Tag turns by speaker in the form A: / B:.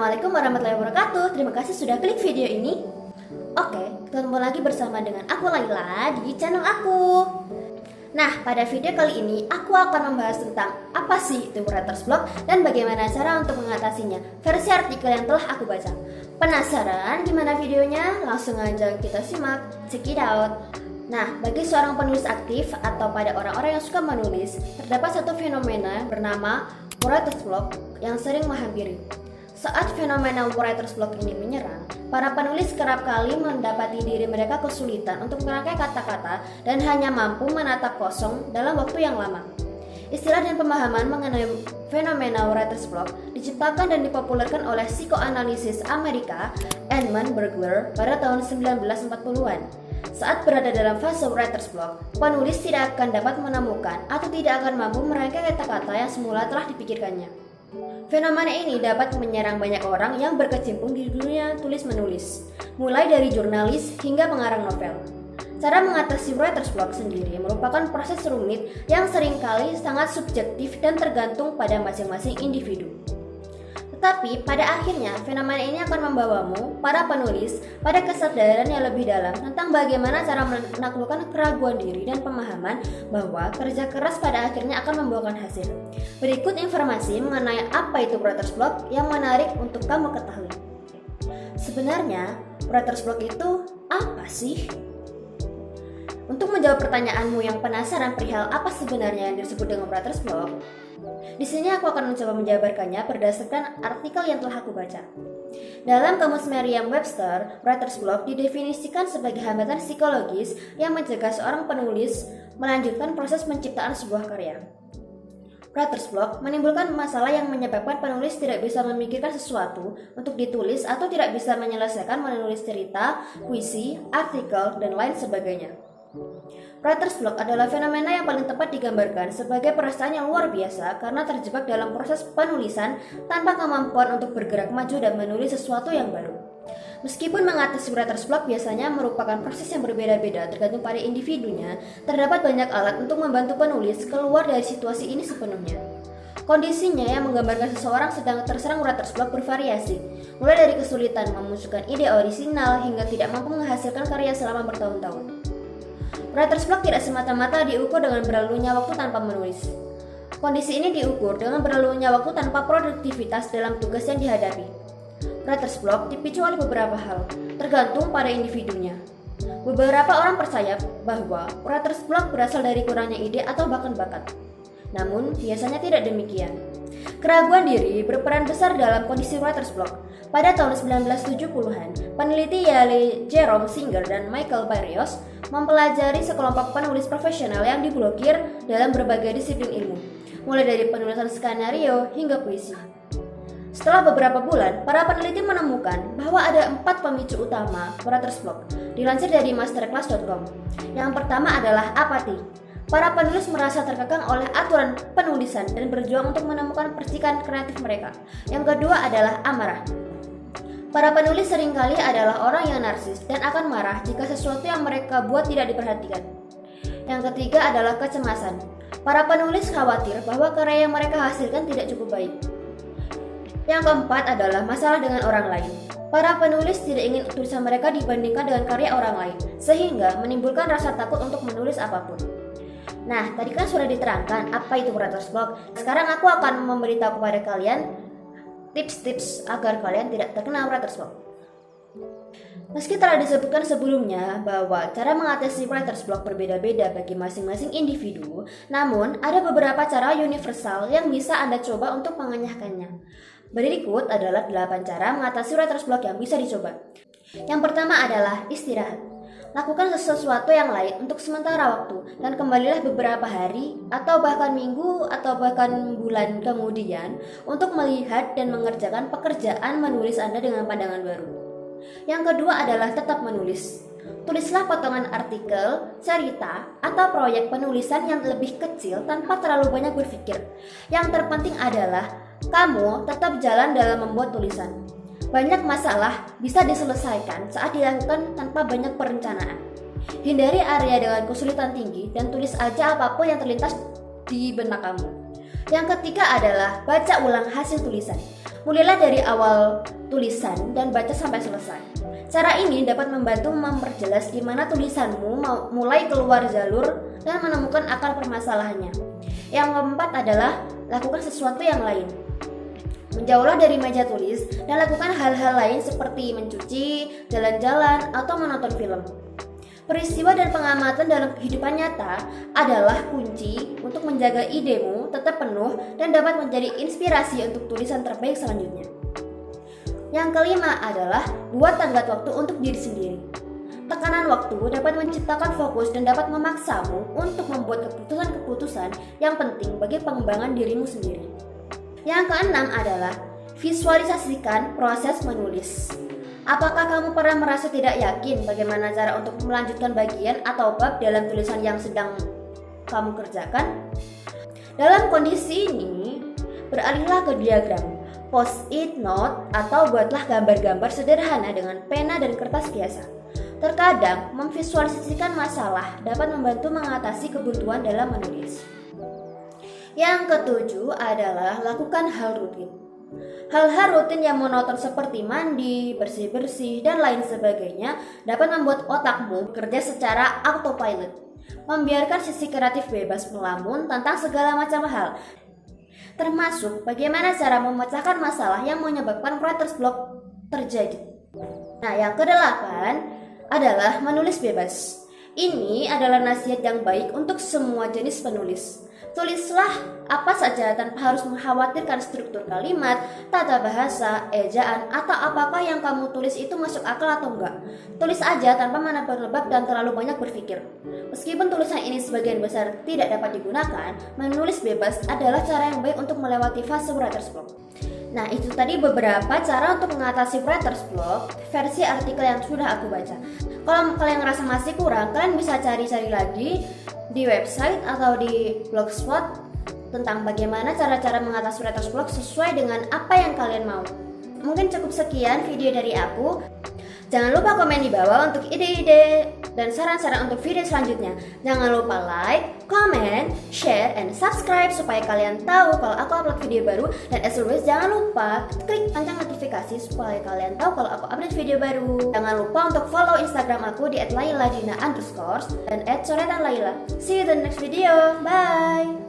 A: Assalamualaikum warahmatullahi wabarakatuh. Terima kasih sudah klik video ini. Oke, ketemu lagi bersama dengan aku Laila di channel aku. Nah, pada video kali ini aku akan membahas tentang apa sih itu writer's block dan bagaimana cara untuk mengatasinya versi artikel yang telah aku baca. Penasaran gimana videonya? Langsung aja kita simak, check it out. Nah, bagi seorang penulis aktif atau pada orang-orang yang suka menulis, terdapat satu fenomena bernama writer's block yang sering menghampiri. Saat fenomena writer's block ini menyerang, para penulis kerap kali mendapati diri mereka kesulitan untuk merangkai kata-kata dan hanya mampu menatap kosong dalam waktu yang lama. Istilah dan pemahaman mengenai fenomena writer's block diciptakan dan dipopulerkan oleh psikoanalisis Amerika Edmund Berger pada tahun 1940-an. Saat berada dalam fase writer's block, penulis tidak akan dapat menemukan atau tidak akan mampu merangkai kata-kata yang semula telah dipikirkannya. Fenomena ini dapat menyerang banyak orang yang berkecimpung di dunia tulis-menulis, mulai dari jurnalis hingga pengarang novel. Cara mengatasi writer's block sendiri merupakan proses rumit yang seringkali sangat subjektif dan tergantung pada masing-masing individu. Tetapi pada akhirnya fenomena ini akan membawamu, para penulis, pada kesadaran yang lebih dalam tentang bagaimana cara menaklukkan keraguan diri dan pemahaman bahwa kerja keras pada akhirnya akan membuahkan hasil. Berikut informasi mengenai apa itu writer's block yang menarik untuk kamu ketahui. Sebenarnya, writer's block itu apa sih? Untuk menjawab pertanyaanmu yang penasaran perihal apa sebenarnya yang disebut dengan writer's block, di sini aku akan mencoba menjabarkannya berdasarkan artikel yang telah aku baca. Dalam Kamus Merriam-Webster, writer's block didefinisikan sebagai hambatan psikologis yang mencegah seorang penulis melanjutkan proses penciptaan sebuah karya. Writer's block menimbulkan masalah yang menyebabkan penulis tidak bisa memikirkan sesuatu untuk ditulis atau tidak bisa menyelesaikan menulis cerita, puisi, artikel, dan lain sebagainya. Writer's block adalah fenomena yang paling tepat digambarkan sebagai perasaan yang luar biasa karena terjebak dalam proses penulisan tanpa kemampuan untuk bergerak maju dan menulis sesuatu yang baru. Meskipun mengatasi writer's block biasanya merupakan proses yang berbeda-beda tergantung pada individunya, terdapat banyak alat untuk membantu penulis keluar dari situasi ini sepenuhnya. Kondisinya yang menggambarkan seseorang sedang terserang writer's block bervariasi, mulai dari kesulitan memunculkan ide orisinal hingga tidak mampu menghasilkan karya selama bertahun-tahun. Writer's block tidak semata-mata diukur dengan berlalunya waktu tanpa menulis. Kondisi ini diukur dengan berlalunya waktu tanpa produktivitas dalam tugas yang dihadapi. Writer's block dipicu oleh beberapa hal, tergantung pada individunya. Beberapa orang percaya bahwa writer's block berasal dari kurangnya ide atau bahkan bakat. Namun, biasanya tidak demikian. Keraguan diri berperan besar dalam kondisi writer's block. Pada tahun 1970-an, peneliti Yale Jerome Singer dan Michael Barrios mempelajari sekelompok penulis profesional yang diblokir dalam berbagai disiplin ilmu, mulai dari penulisan skenario hingga puisi. Setelah beberapa bulan, para peneliti menemukan bahwa ada 4 pemicu utama writer's block, dilansir dari masterclass.com. Yang pertama adalah apati. Para penulis merasa terkekang oleh aturan penulisan dan berjuang untuk menemukan percikan kreatif mereka. Yang kedua adalah amarah. Para penulis seringkali adalah orang yang narsis dan akan marah jika sesuatu yang mereka buat tidak diperhatikan. Yang ketiga adalah kecemasan. Para penulis khawatir bahwa karya yang mereka hasilkan tidak cukup baik. Yang keempat adalah masalah dengan orang lain. Para penulis tidak ingin tulisan mereka dibandingkan dengan karya orang lain, sehingga menimbulkan rasa takut untuk menulis apapun. Nah, tadi kan sudah diterangkan apa itu writer's block. Sekarang aku akan memberitahu kepada kalian tips-tips agar kalian tidak terkena writer's block. Meski telah disebutkan sebelumnya bahwa cara mengatasi writer's block berbeda-beda bagi masing-masing individu, namun ada beberapa cara universal yang bisa Anda coba untuk mengenyahkannya. Berikut adalah 8 cara mengatasi writer's block yang bisa dicoba. Yang pertama adalah istirahat. Lakukan sesuatu yang lain untuk sementara waktu dan kembalilah beberapa hari atau bahkan minggu atau bahkan bulan kemudian untuk melihat dan mengerjakan pekerjaan menulis Anda dengan pandangan baru. Yang kedua adalah tetap menulis. Tulislah potongan artikel, cerita, atau proyek penulisan yang lebih kecil tanpa terlalu banyak berpikir. Yang terpenting adalah kamu tetap jalan dalam membuat tulisan. Banyak masalah bisa diselesaikan saat dilakukan tanpa banyak perencanaan. Hindari area dengan kesulitan tinggi dan tulis aja apapun yang terlintas di benak kamu. Yang ketiga adalah baca ulang hasil tulisan. Mulailah dari awal tulisan dan baca sampai selesai. Cara ini dapat membantu memperjelas gimana tulisanmu mulai keluar jalur dan menemukan akar permasalahannya. Yang keempat adalah lakukan sesuatu yang lain. Menjauhlah dari meja tulis dan lakukan hal-hal lain seperti mencuci, jalan-jalan, atau menonton film. Peristiwa dan pengamatan dalam kehidupan nyata adalah kunci untuk menjaga idemu tetap penuh dan dapat menjadi inspirasi untuk tulisan terbaik selanjutnya. Yang kelima adalah buat tenggat waktu untuk diri sendiri. Tekanan waktu dapat menciptakan fokus dan dapat memaksamu untuk membuat keputusan-keputusan yang penting bagi pengembangan dirimu sendiri. Yang keenam adalah visualisasikan proses menulis. Apakah kamu pernah merasa tidak yakin bagaimana cara untuk melanjutkan bagian atau bab dalam tulisan yang sedang kamu kerjakan? Dalam kondisi ini, beralihlah ke diagram, post-it note, atau buatlah gambar-gambar sederhana dengan pena dan kertas biasa. Terkadang, memvisualisasikan masalah dapat membantu mengatasi kebuntuan dalam menulis. Yang ketujuh adalah lakukan hal rutin. Hal-hal rutin yang monoton seperti mandi, bersih-bersih, dan lain sebagainya dapat membuat otakmu bekerja secara autopilot, membiarkan sisi kreatif bebas melamun tentang segala macam hal, termasuk bagaimana cara memecahkan masalah yang menyebabkan writer's block terjadi. Nah, yang kedelapan adalah menulis bebas. Ini adalah nasihat yang baik untuk semua jenis penulis. Tulislah apa saja tanpa harus mengkhawatirkan struktur kalimat, tata bahasa, ejaan, atau apakah yang kamu tulis itu masuk akal atau enggak. Tulis aja tanpa menebak-nebak dan terlalu banyak berpikir. Meskipun tulisan ini sebagian besar tidak dapat digunakan, menulis bebas adalah cara yang baik untuk melewati fase writer's block. Nah, itu tadi beberapa cara untuk mengatasi writer's block versi artikel yang sudah aku baca. Kalau kalian ngerasa masih kurang, kalian bisa cari-cari lagi di website atau di blogspot tentang bagaimana cara-cara mengatasi writer's block sesuai dengan apa yang kalian mau. Mungkin cukup sekian video dari aku. Jangan lupa komen di bawah untuk ide-ide dan saran-saran untuk video selanjutnya. Jangan lupa like, comment, share, and subscribe supaya kalian tahu kalau aku upload video baru. Dan as always, jangan lupa klik lonceng notifikasi supaya kalian tahu kalau aku upload video baru. Jangan lupa untuk follow Instagram aku di @lailadina_ dan @soretanlaila. See you in the next video. Bye.